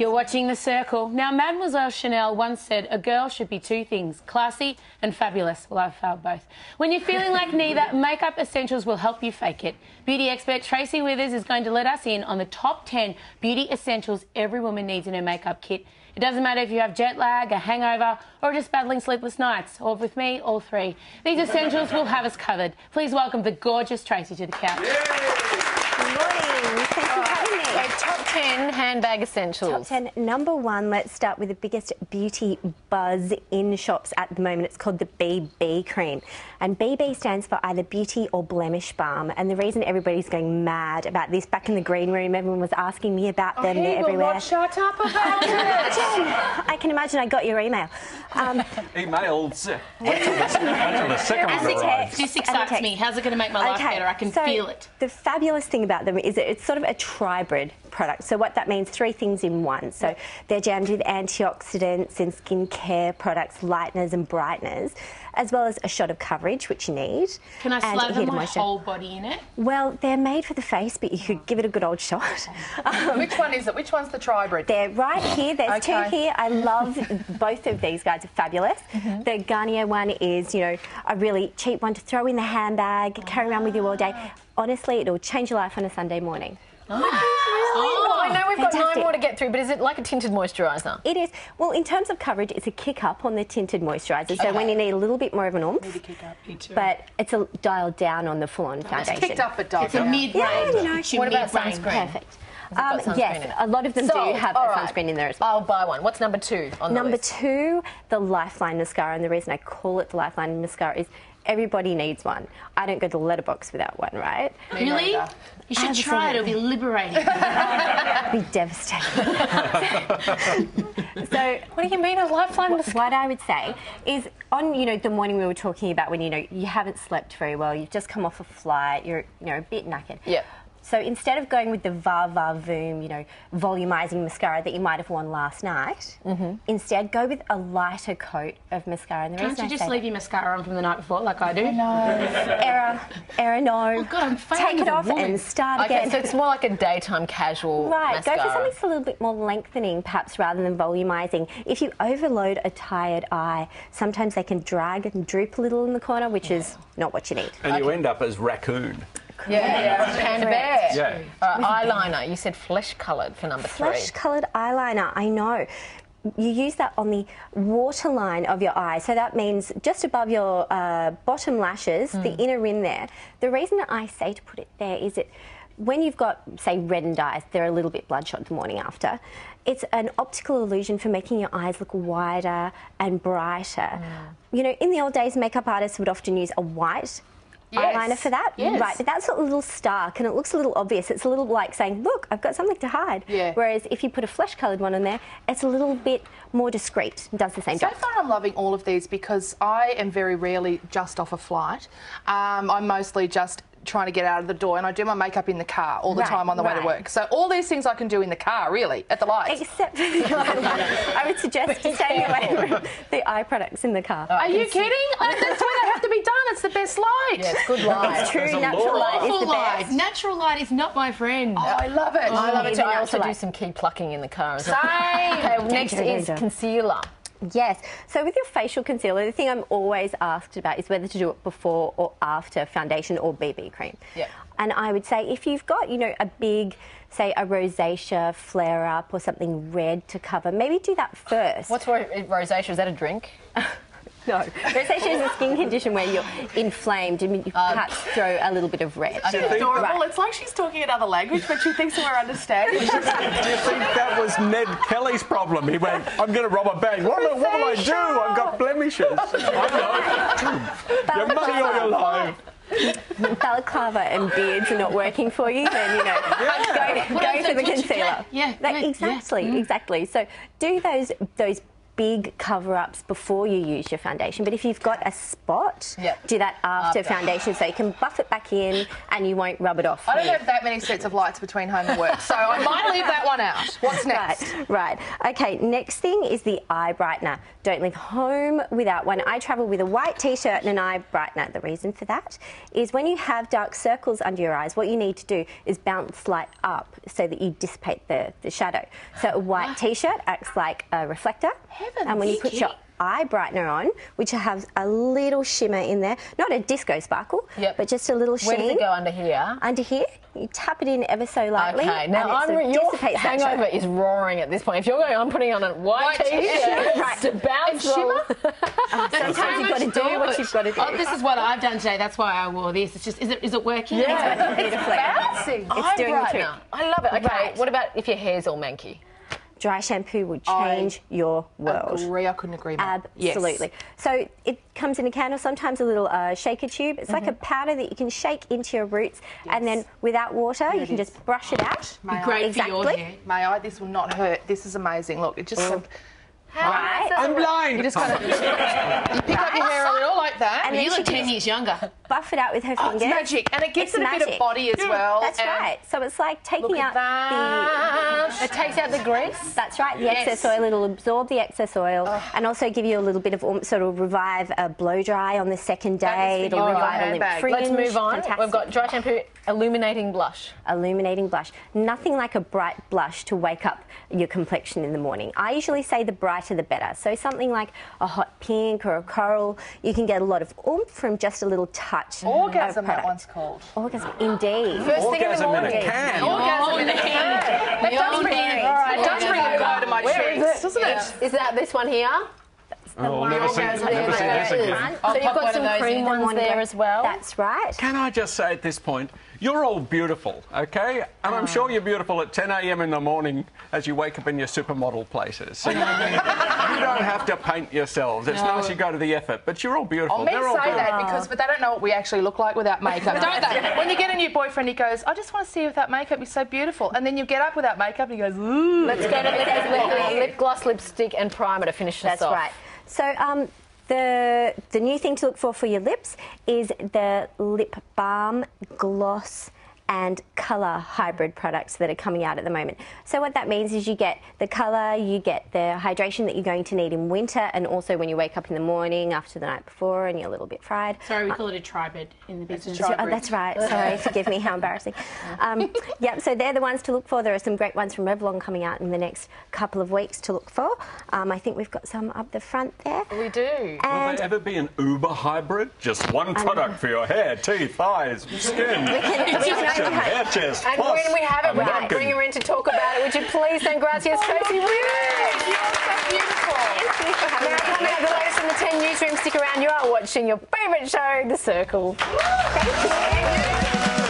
You're watching The Circle. Now, Mademoiselle Chanel once said a girl should be two things, classy and fabulous. Well, I've failed both. When you're feeling like neither, Makeup Essentials will help you fake it. Beauty expert Tracey Withers is going to let us in on the top 10 beauty essentials every woman needs in her makeup kit. It doesn't matter if you have jet lag, a hangover, or just battling sleepless nights, or with me, all three. These essentials will have us covered. Please welcome the gorgeous Tracey to the couch. Good morning. Thanks for having me. So, top 10 handbag essentials. Top 10. Number one, let's start with the biggest beauty buzz in shops at the moment. It's called the BB cream. And BB stands for either beauty or blemish balm. And the reason everybody's going mad about this, back in the green room, everyone was asking me about them. They're everywhere. Well, shut up about it. I can imagine I got your email. Emails. Wait till the second one arrives. This excites me. How's it going to make my life better? I can feel it. The fabulous thing about them is that it's sort of a tribrid product. So what that means, three things in one. So they're jammed with antioxidants and skincare products, lighteners and brighteners, as well as a shot of coverage, which you need. Can I slather my whole body in it? Well, they're made for the face, but you could give it a good old shot. Which one is it? Which one's the tribrid? They're right here. There's two here. I love both of these guys. Are fabulous. The Garnier one is, you know, a really cheap one to throw in the handbag, carry around with you all day. Honestly, it'll change your life on a Sunday morning. Well, I know we've got 9 more to get through, but is it like a tinted moisturiser? It is. Well, in terms of coverage, it's a kick up on the tinted moisturiser. So when you need a little bit more of an oomph, but it's a dial down on the full-on foundation. It's kicked up but dialed down. It's a mid-range. Yeah, you know. What about sunscreen? Perfect. Yes, a lot of them do have a sunscreen in there as well. I'll buy one. What's number 2 on the list? Number 2, the Lifeline mascara, and the reason I call it the Lifeline mascara is everybody needs one. I don't go to the letterbox without one, right? Really? You should try it. It'll be liberating. It'll be devastating. So, What do you mean a Lifeline mascara? what I would say is, on the morning we were talking about when you haven't slept very well, you've just come off a flight, you're a bit knackered. Yep. So instead of going with the Va Va Voom, volumizing mascara that you might have worn last night, instead go with a lighter coat of mascara. And the Can't you just leave your mascara on from the night before, like I do? Error, no. Oh God, I'm failing Take it as a off woman. and start Okay, again. so it's more like a daytime casual mascara. Go for something that's a little bit more lengthening, perhaps, rather than volumizing. If you overload a tired eye, sometimes they can drag and droop a little in the corner, which is not what you need. And you end up as raccoon. Yeah, Panda Bear. Yeah. Eyeliner, you said flesh-coloured for number 3. Flesh-coloured eyeliner, I know. You use that on the waterline of your eye. So that means just above your bottom lashes, the inner rim there. The reason that I say to put it there is that when you've got, say, reddened eyes, they're a little bit bloodshot the morning after. It's an optical illusion for making your eyes look wider and brighter. In the old days, makeup artists would often use a white eyeliner for that, right? But that's a little stark and it looks a little obvious. It's a little like saying, look, I've got something to hide. Yeah. Whereas if you put a flesh-coloured one on there, it's a little bit more discreet and does the same job. So far I'm loving all of these because I am very rarely just off a flight. I'm mostly just trying to get out of the door, and I do my makeup in the car all the time on the way to work. So all these things I can do in the car, really, at the lights. Except for the eyeliner. I would suggest staying away from the eye products in the car. Are you kidding? That's why they have to be done. It's the best light. Yeah, it's good light. It's true, natural light is the best. Natural light is not my friend. Oh, I love it. I love it too. I also natural do light. some key plucking in the car as well. Same. Okay, next is concealer. Yes. So with your facial concealer, the thing I'm always asked about is whether to do it before or after foundation or BB cream. Yeah. And I would say if you've got, a big, say, a rosacea flare-up or something red to cover, maybe do that first. What's rosacea? Is that a drink? No. Rosacea is a skin condition where you're inflamed and you perhaps throw a little bit of red. Adorable. Right. It's like she's talking another language, but she thinks we're understanding. Do you think that was Ned Kelly's problem? He went, I'm going to rob a bank. What will I do? I've got blemishes. I know. Your money or your life. Balaclava and beards are not working for you, then, go for the concealer. Yeah. Exactly. So do those big cover-ups before you use your foundation. But if you've got a spot, do that after foundation, so you can buff it back in and you won't rub it off. I don't have that many sets of lights between home and work, so I might leave that one out. What's next? Right. Okay, next thing is the eye brightener. Don't leave home without one. I travel with a white t-shirt and an eye brightener. The reason for that is when you have dark circles under your eyes, what you need to do is bounce light up so that you dissipate the shadow. So a white t-shirt acts like a reflector. And when you put your eye brightener on, which has a little shimmer in there, not a disco sparkle, but just a little sheen. Where does it go under here? Under here, you tap it in ever so lightly. Okay, now your hangover is roaring at this point. If you're going, I'm putting on a white t-shirt to bounce shimmer. Sometimes you've got to do what you've got to do. Oh, this is what I've done today. That's why I wore this. It's just, is it working? Yeah, it's working beautifully. It's doing the trick. I love it. Okay, what about if your hair's all manky? Dry shampoo would change your world. I couldn't agree more. Absolutely. Yes. So it comes in a can or sometimes a little shaker tube. It's like a powder that you can shake into your roots, and then without water, you can just brush it out. Great for your hair. May I? This will not hurt. This is amazing. Look, it just... Right. I'm blind. You just kind of you pick up your hair a little like that. And you look 10 years younger. Buff it out with her fingers. It's magic, and it gives it a bit of body as well. That's right. So it's like taking out it takes out the grease. That's right. The excess oil. It'll absorb the excess oil, and also give you a little bit of sort of revive a blow dry on the second day. It'll revive a limp fringe. Let's move on. Fantastic. We've got dry shampoo, illuminating blush. Illuminating blush. Nothing like a bright blush to wake up your complexion in the morning. I usually say the brighter the better. So something like a hot pink or a coral, you can get a lot of oomph from just a little touch. Orgasm, that one's called. Orgasm, indeed. First thing in the morning. In a can. Orgasm in a can. That does bring a glow to my cheeks, doesn't it? Is that this one here? Oh, never seen this again. So you've got some cream ones there as well. That's right. Can I just say at this point, you're all beautiful, okay? And I'm sure you're beautiful at 10 a.m. in the morning as you wake up in your supermodel places. So you don't have to paint yourselves. It's nice you go to the effort, but you're all beautiful. Men say that but they don't know what we actually look like without makeup, don't they? When you get a new boyfriend, he goes, I just want to see you without makeup. You're so beautiful. And then you get up without makeup and he goes, ooh. Let's go to lip gloss, lipstick and primer to finish this off. That's right. So the new thing to look for your lips is the lip balm, gloss and colour hybrid products that are coming out at the moment. So what that means is you get the colour, you get the hydration that you're going to need in winter, and also when you wake up in the morning after the night before and you're a little bit fried. Sorry, we call it a tribrid in the business. That's right. Sorry, forgive me, how embarrassing. So they're the ones to look for. There are some great ones from Revlon coming out in the next couple of weeks to look for. I think we've got some up the front there. We do. And will there ever be an Uber hybrid? Just one product for your hair, teeth, eyes, skin, hair chest. And when we have it, we're going to bring her in to talk about it. Would you please thank Grazia's Tracey Wither? You're so beautiful. Now, coming out the latest from the 10 newsroom. Stick around. You are watching your favourite show, The Circle. Thank you.